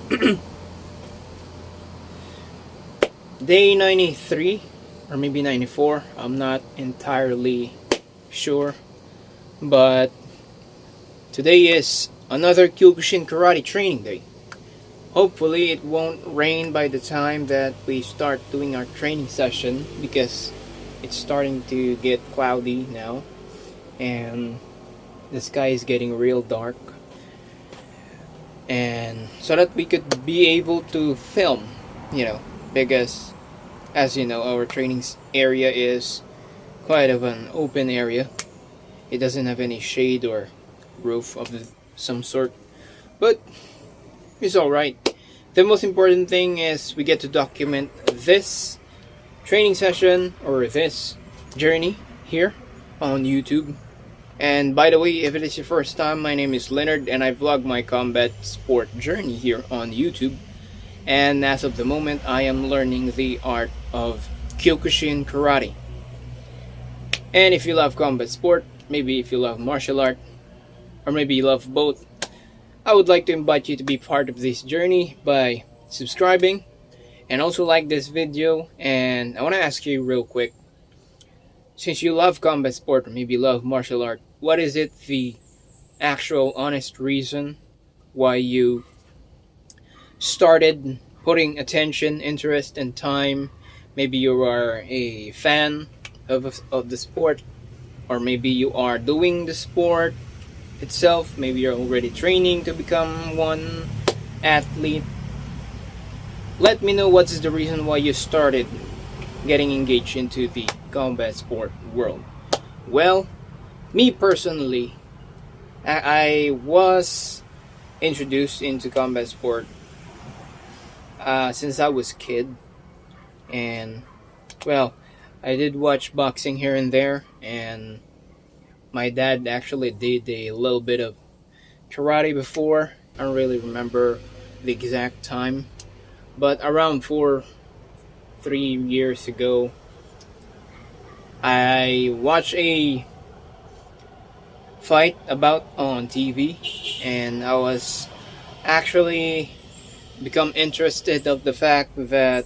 Day 93 or maybe 94, I'm not entirely sure, but today is another Kyokushin Karate training day. Hopefully it won't rain by the time that we start doing our training session, because it's starting to get cloudy now and the sky is getting real dark, and so that we could be able to film, because as you know, our training area is quite of an open area. It doesn't have any shade or roof of some sort, but it's alright. The most important thing is we get to document this training session or this journey here on YouTube. And by the way, if it is your first time, my name is Leonard and I vlog my combat sport journey here on YouTube. And as of the moment, I am learning the art of Kyokushin Karate. And if you love combat sport, maybe if you love martial art, or maybe you love both, I would like to invite you to be part of this journey by subscribing and also like this video. And I want to ask you real quick, since you love combat sport or maybe you love martial art, what is it the actual honest reason why you started putting attention, interest, and time? Maybe you are a fan of the sport, or maybe you are doing the sport itself. Maybe you're already training to become one athlete. Let me know what's the reason why you started getting engaged into the combat sport world. Well, me personally, I was introduced into combat sport since I was a kid, and well, I did watch boxing here and there, and my dad actually did a little bit of karate before. I don't really remember the exact time, but around 3 years ago, I watched a fight about on TV, and I was actually become interested of the fact that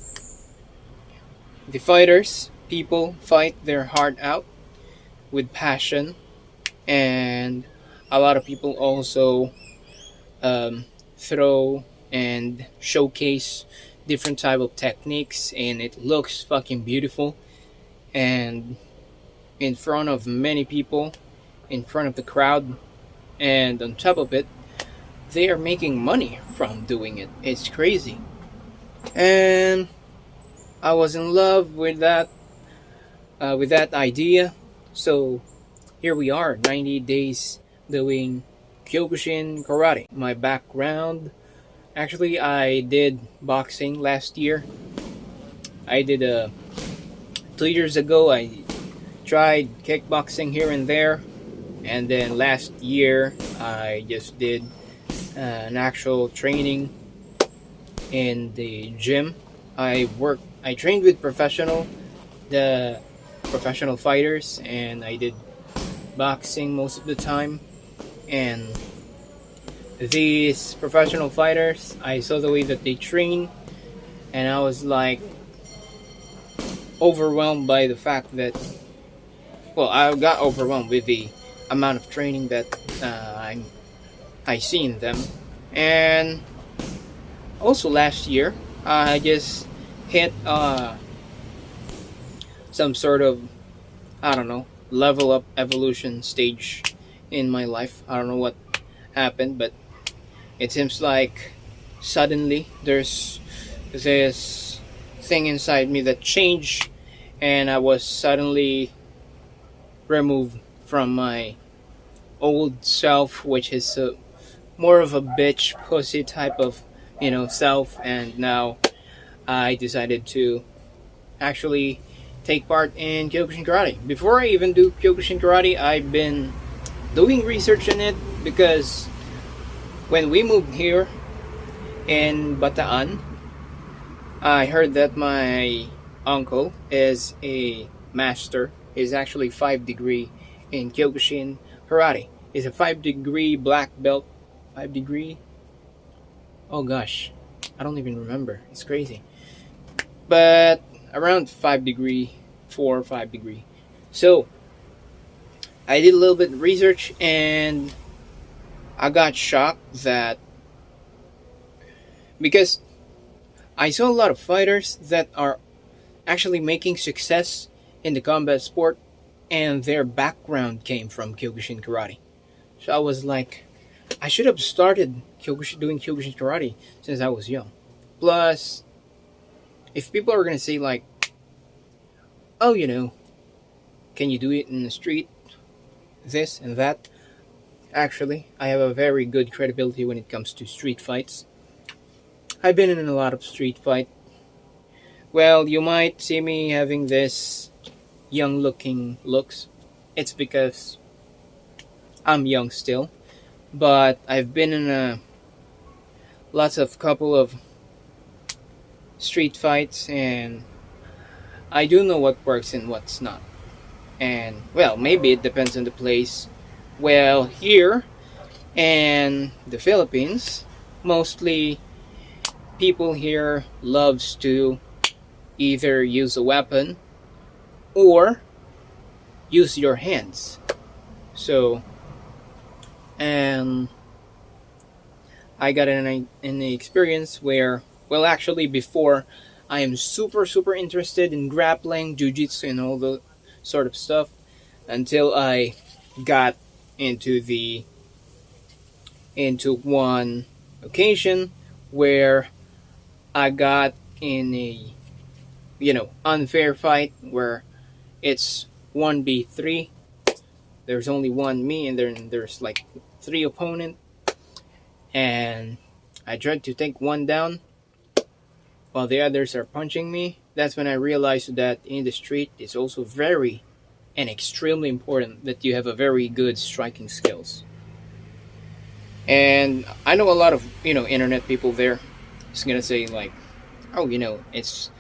the people fight their heart out with passion, and a lot of people also throw and showcase different type of techniques, and it looks fucking beautiful, and in front of many people, in front of the crowd, and on top of it, they are making money from doing it. It's crazy. And I was in love with that idea. So here we are, 90 days doing Kyokushin Karate. My background, actually, I did boxing last year. I did 2 years ago, I tried kickboxing here and there. And then last year, I just did an actual training in the gym. I trained with the professional fighters, and I did boxing most of the time. And these professional fighters, I saw the way that they train, and I was like overwhelmed by the fact that, well, I got overwhelmed with the amount of training that I see in them. And also last year, I just hit some sort of, I don't know, level up evolution stage in my life. I don't know what happened, but it seems like suddenly there's this thing inside me that changed, and I was suddenly removed from my old self, which is more of a bitch pussy type of self. And now I decided to actually take part in Kyokushin Karate. Before I even do Kyokushin Karate, I've been doing research in it, because when we moved here in Bataan, I heard that my uncle is a master. Is actually 5 degree in Kyokushin Karate. He's a 5 degree black belt. 5 degree? Oh gosh. I don't even remember. It's crazy. But around 5 degree, 4 or 5 degree. So I did a little bit of research and I got shocked that because I saw a lot of fighters that are actually making success in the combat sport and their background came from Kyokushin Karate. So I was like, I should have started doing Kyokushin Karate since I was young. Plus, if people are gonna say like, oh, can you do it in the street, this and that? Actually, I have a very good credibility when it comes to street fights. I've been in a lot of street fight. Well, you might see me having this young looking looks. It's because I'm young still, but I've been in lots of couple of street fights and I do know what works and what's not. And well, maybe it depends on the place. Well, here in the Philippines, mostly people here loves to either use a weapon or use your hands. So, and I got an experience where, well, actually, before I am super interested in grappling, jujitsu, and all the sort of stuff until I got into the into one occasion where I got in a unfair fight where it's 1v3. There's only one me and then there's like three opponent, and I tried to take one down while the others are punching me. That's when I realized that in the street it's also very and extremely important that you have a very good striking skills. And I know a lot of internet people there is gonna say like, oh, it's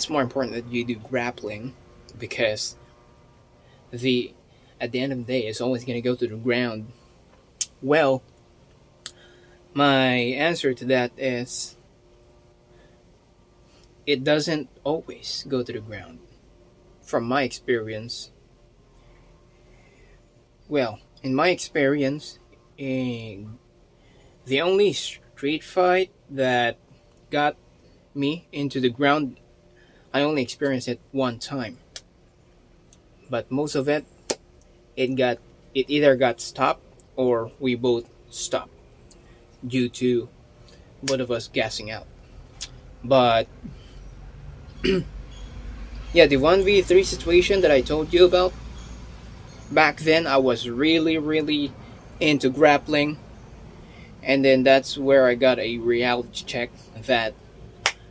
more important that you do grappling because the at the end of the day it's always gonna go to the ground. Well, my answer to that is it doesn't always go to the ground. From my experience, well, in my experience, the only street fight that got me into the ground, I only experienced it one time. But most of it, it either got stopped or we both stopped due to both of us gassing out. But yeah, the 1v3 situation that I told you about, back then I was really into grappling, and then that's where I got a reality check that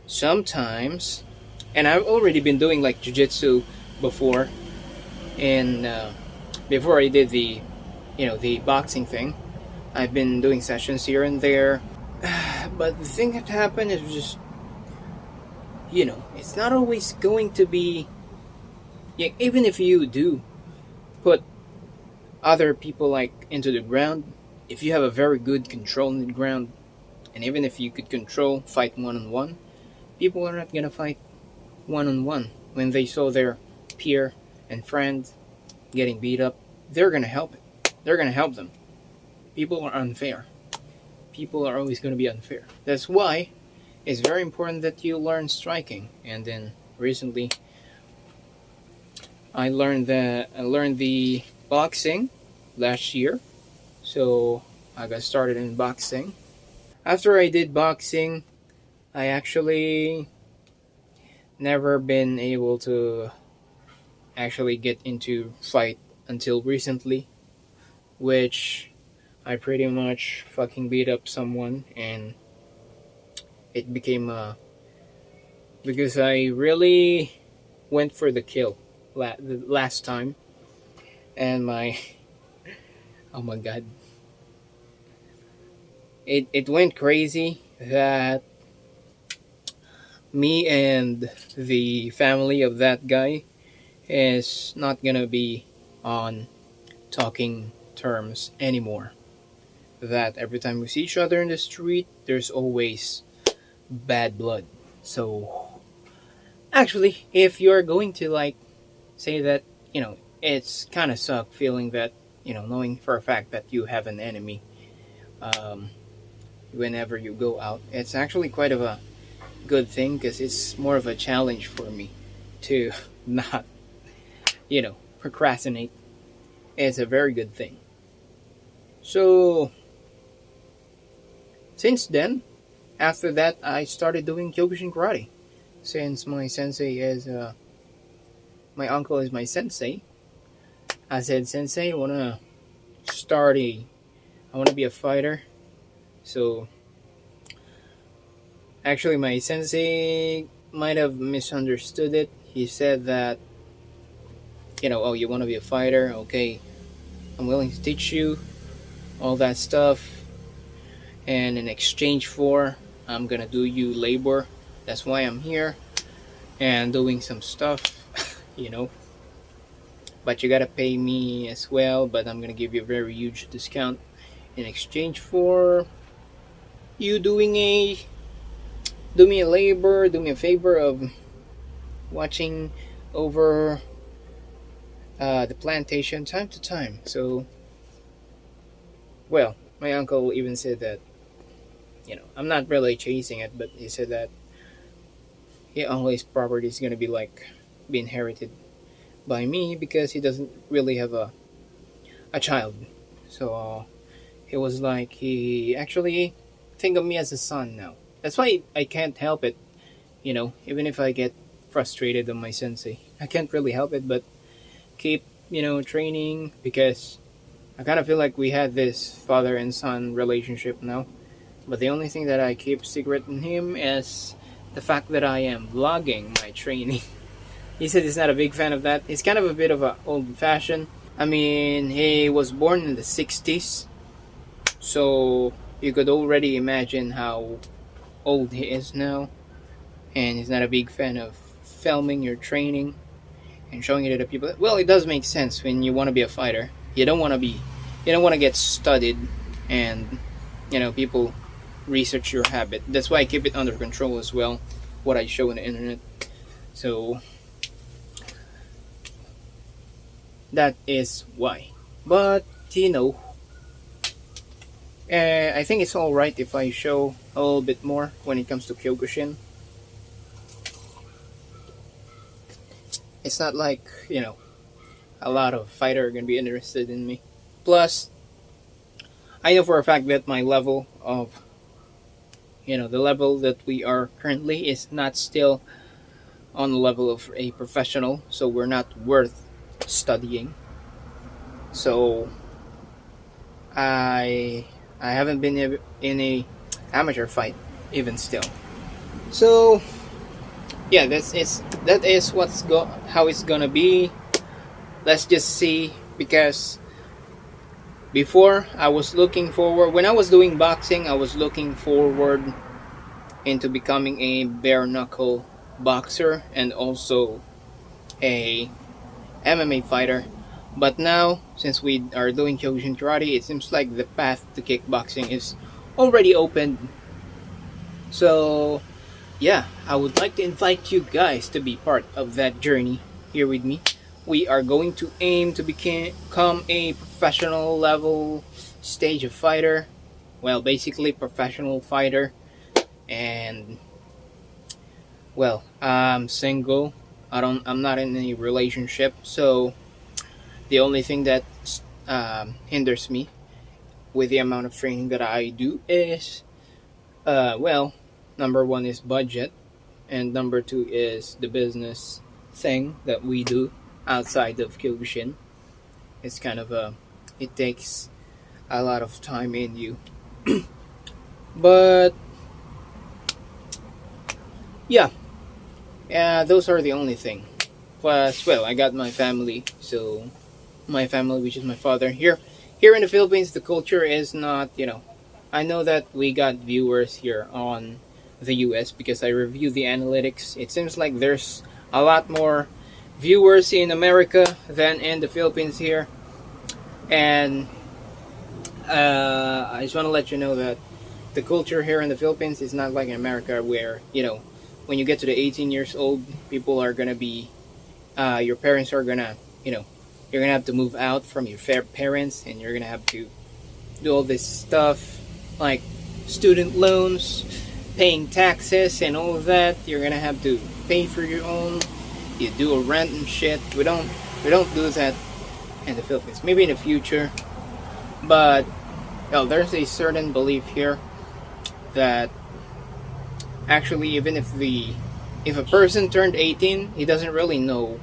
sometimes, and I've already been doing like jiu-jitsu before, and before I did the boxing thing, I've been doing sessions here and there. But the thing that happened is just, it's not always going to be, yeah, even if you do put other people like into the ground, if you have a very good control in the ground, and even if you could control fight one on one, people are not gonna fight one on one when they saw their peer and friend getting beat up. They're gonna help it. They're gonna help them. People are unfair. People are always gonna be unfair. That's why it's very important that you learn striking. And then recently, I learned the boxing last year, so I got started in boxing. After I did boxing, I actually never been able to actually get into fight until recently, which I pretty much fucking beat up someone, and it became because I really went for the kill the last time, and my oh my god, it went crazy that me and the family of that guy is not gonna be on talking terms anymore. That every time we see each other in the street, there's always bad blood. So actually, if you're going to like say that, it's kind of suck feeling that, knowing for a fact that you have an enemy, um, whenever you go out, it's actually quite of a good thing because it's more of a challenge for me to not, procrastinate. It's a very good thing. So since then, after that, I started doing Kyokushin Karate. Since my uncle is my sensei, I said, Sensei, start a, I wanna be a fighter. So actually, my sensei might have misunderstood it. He said that, oh, you wanna be a fighter? Okay, I'm willing to teach you all that stuff, and in exchange for, I'm gonna do you labor. That's why I'm here and doing some stuff, you know. But you gotta pay me as well. But I'm gonna give you a very huge discount in exchange for you do me a labor, do me a favor of watching over the plantation time to time. So, well, my uncle even said that, I'm not really chasing it, but he said that all his property is gonna be inherited by me because he doesn't really have a child. So it was like he actually think of me as a son now. That's why I can't help it. Even if I get frustrated on my sensei, I can't really help it but keep training because I kind of feel like we had this father and son relationship now. But the only thing that I keep secret in him is the fact that I am vlogging my training. He said he's not a big fan of that. He's kind of a bit of a old fashioned. I mean, he was born in the 60s, so you could already imagine how old he is now. And he's not a big fan of filming your training and showing it to the people. Well, it does make sense when you want to be a fighter. You don't want to get studied and, people research your habit. That's why I keep it under control as well, what I show on the internet. So, that is why. But, I think it's alright if I show a little bit more when it comes to Kyokushin. It's not like, a lot of fighter are going to be interested in me. Plus, I know for a fact that my level of, the level that we are currently is not still on the level of a professional, so we're not worth studying. So, I haven't been in a amateur fight even still. So, yeah, that is how it's gonna be. Let's just see, because before I was looking forward, when I was doing boxing, I was looking forward into becoming a bare knuckle boxer and also a MMA fighter. But now, since we are doing Kyokushin Karate, it seems like the path to kickboxing is already open. So, yeah, I would like to invite you guys to be part of that journey here with me. We are going to aim to become a professional level stage of fighter. Well, basically professional fighter. And, well, I'm single. I'm not in any relationship, so the only thing that hinders me with the amount of training that I do is, well, number one is budget, and number two is the business thing that we do outside of Kyokushin. It's kind of it takes a lot of time in you. But, yeah, those are the only thing. Plus, well, I got my family, so my family, which is my father. Here in the Philippines, the culture is not, I know that we got viewers here on the US because I review the analytics. It seems like there's a lot more viewers in America than in the Philippines here. And I just want to let you know that the culture here in the Philippines is not like in America where, when you get to the 18 years old, people are gonna be, your parents are gonna, you're gonna have to move out from your parents, and you're gonna have to do all this stuff like student loans, paying taxes, and all of that. You're gonna have to pay for your own. You do a rent and shit. We don't do that in the Philippines. Maybe in the future, but there's a certain belief here that actually, even if a person turned 18, he doesn't really know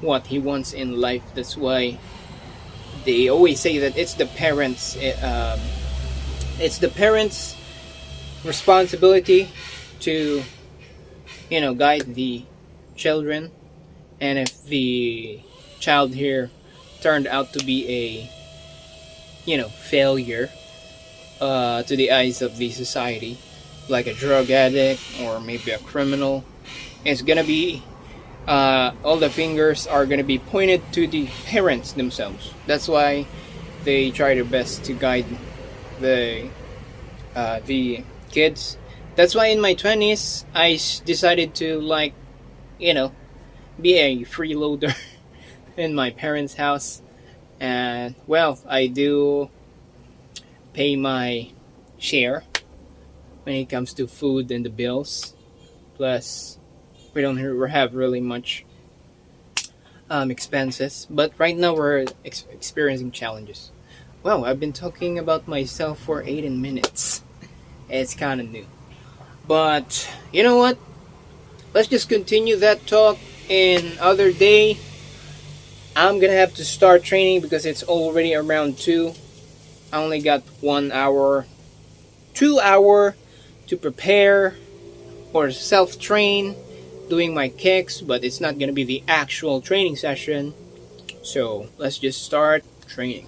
what he wants in life. That's why they always say that it's the parents' responsibility to guide the children, and if the child here turned out to be a failure to the eyes of the society, like a drug addict or maybe a criminal, it's gonna be all the fingers are gonna be pointed to the parents themselves. That's why they try their best to guide the kids. That's why in my 20s I decided to be a freeloader in my parents' house, and I do pay my share when it comes to food and the bills. Plus, we don't have really much expenses. But right now we're experiencing challenges. I've been talking about myself for 18 minutes. It's kind of new. But you know what? Let's just continue that talk in other day. I'm gonna have to start training because it's already around 2. I only got 1 hour, 2 hour to prepare or self-train doing my kicks, but it's not gonna be the actual training session. So let's just start training.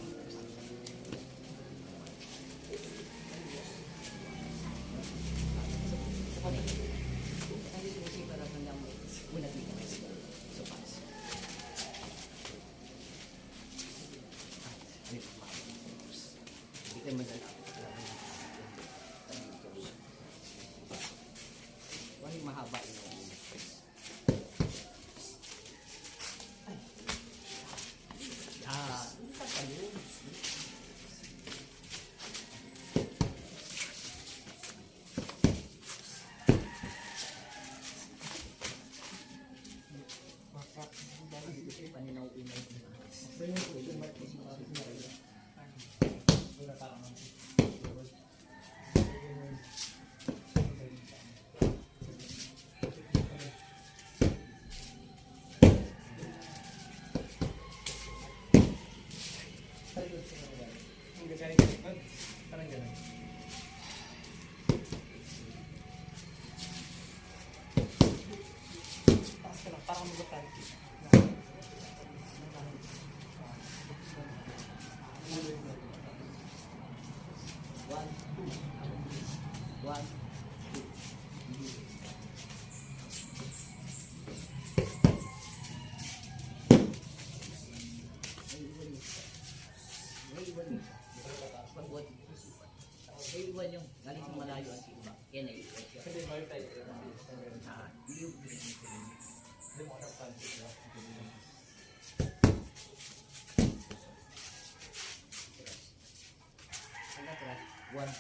Iwan yung galing sa malayo ang sigma. Yan ay iwan. One.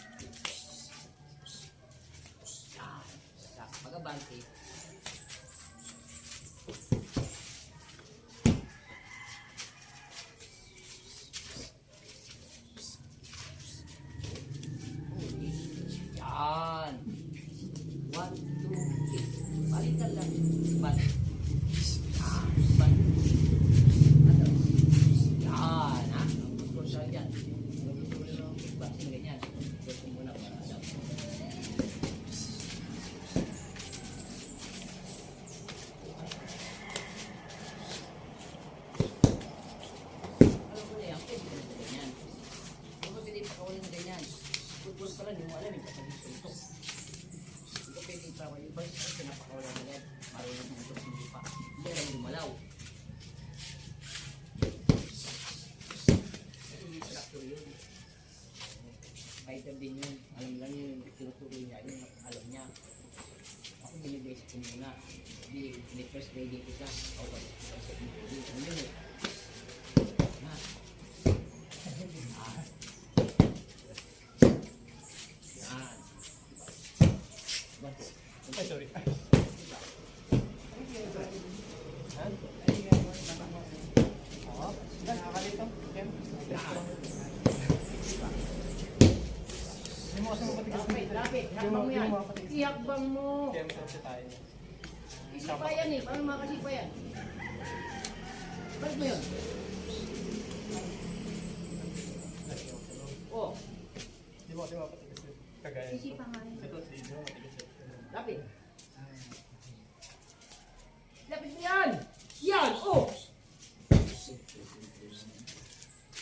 Pagabante. Yan. 1, 2, 3. Balikan lang. Bat. Bat. Yan. Ha? Kursa dyan. Bat. Sino ganyan? Kursa muna. Pupus pala, hindi mo alam yung kapag-isutok. Hindi ko pwede ipawa yung bus kasi napakawalan na yan. Marunong mo ito hindi pa. Hindi alam lumalaw. Hindi traktor yun. Fighter din yun. Alam lang yun. basic ko muna. Hindi first grade dito ka. O, second grade. Ano yun eh? Na. Yan. Ay, sorry. Nakakalito. Hindi mo kasi mapatigas. Lapit. Hakbang mo yan. Ihakbang mo. Kaya masarap siya tayo. Isipa yan eh. Paano makasipa yan? Balik mo yun. Oh. Hindi mo kasi mapatigas yun. Kagaya. Isipa nga yun. Ito, hindi mo mapatigas yun. Lapit. Lapit mo yan! Yan! Oh!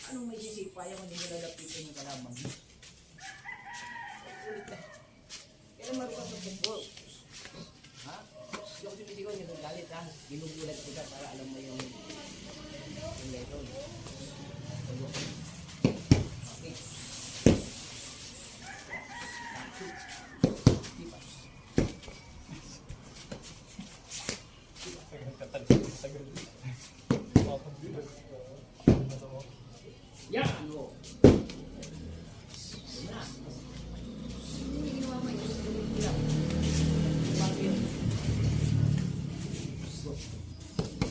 Anong may sisipa yan kung hindi mo lalapitin yung kalabang? Ulit na. Kaya marunong sa football. Ha? Hindi ako sumisigaw niyo ng galit ha. Ginugulat kita para alam mo yung lesson. Okay. Tagal. Yan! Ano? Yan na. Hindi ginawa mo yun. Hindi lang. Bago yun. Go.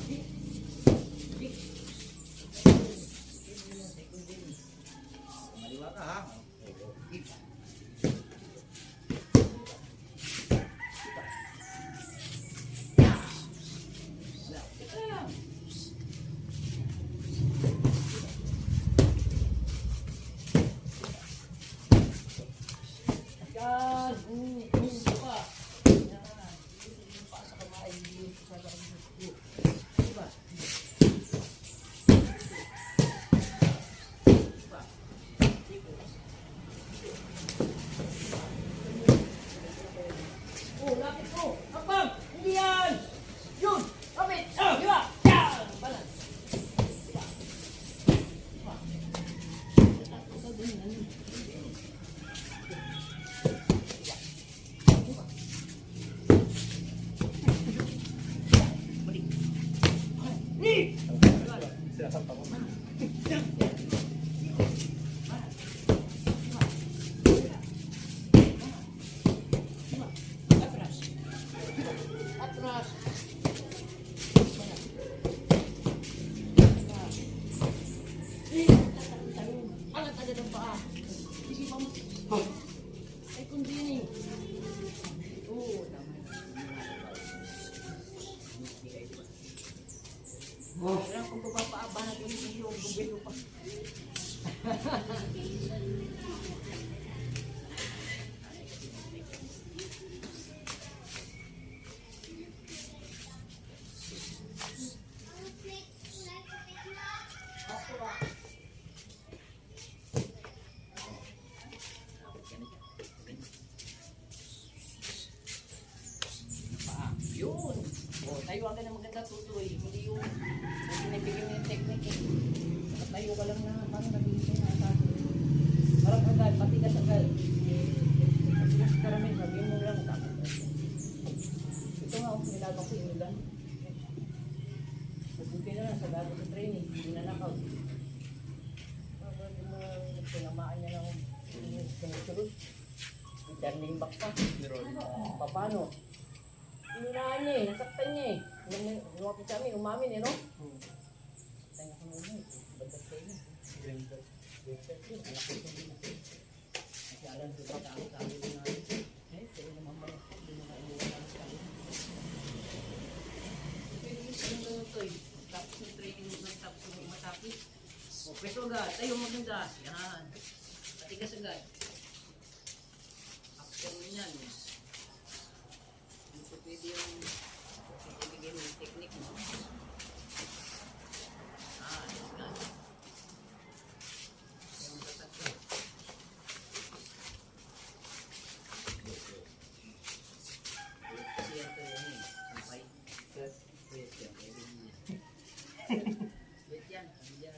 Di. Di. Maliwa ka ha. Di. Yan! Ito pa! Yan! Yung pa sa kamay, yung sa kamay. Diba? Diba? Oh, lapit mo! Hakbang! Hindi yan! Yun! Lapit! Diba? Yan! Balance! Diba? Diba? Ito din, ano? Sinasanta mo. Atras. Atras. Angat agad ang paa. Isipan mo. Ay, kundi. Oo, tama. Kailangan kung papaaba natin yung gobyerno pa. Yun. O, tayo ka na maganda tutoy. Hindi yung pinibigyan mo yung technique eh. Tayo ka lang na parang nabigyan na sa akin. Parang agad, matigas agad. Matigas karami, sabihin mo lang. Ito nga, nilagang ko yung ulan. Mabuti na lang sa bago sa training, hindi na knockout. Pwede mo pinamaan niya ng sinusunod. Yung turning back pa. Paano? Inunahan niya eh, nasaktan niya eh. Lumapit sa amin, umamin eh, no? Tayo na kami eh, bagas kayo na. Anak ko ito din. Kasi alam ko ba, tao-tao din natin. Eh, pero naman ba, hindi na kailuwa namin sa amin. Pero yung salang na ito eh, tapos ng training, tapos ng matapit. O, peso agad, tayo maganda. Yan. Patigas agad. After mo yan, pwede yung ibigay mo yung technique mo. Ayos nga. Yung tatatlo. Kasi ito yan eh. Sampay. Wait yan. Pwede niya. Wait yan. Hindi yan.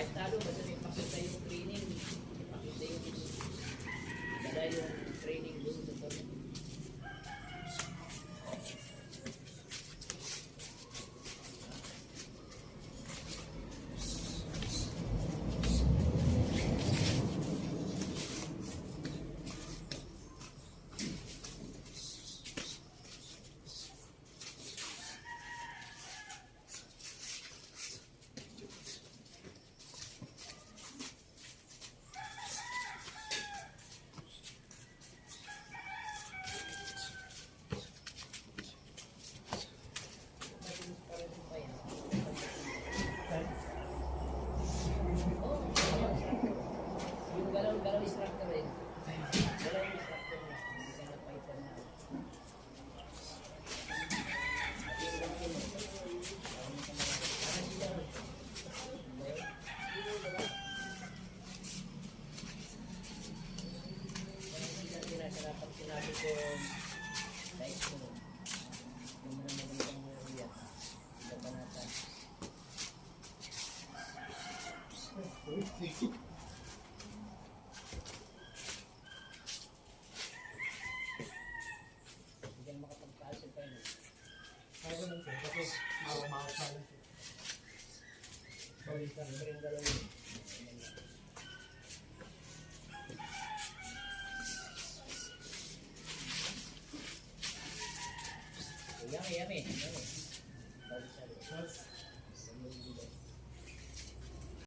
kahit talo, basta may pakita yung training. Pakita yung dala yung training doon sa tournament. Yung galaw instructor rin. Galaw instructor na. Hindi ka na fighter na. Sinasarapan sinabi ko like ko. Yung mga magandang area. Kabanatan. Hindi ka makapagpasok pa yun. Kaya naman sir, kasi mawag pa lang sir. Sorry sir. Ano rin galaw yun? Yummy, yummy. Yummy.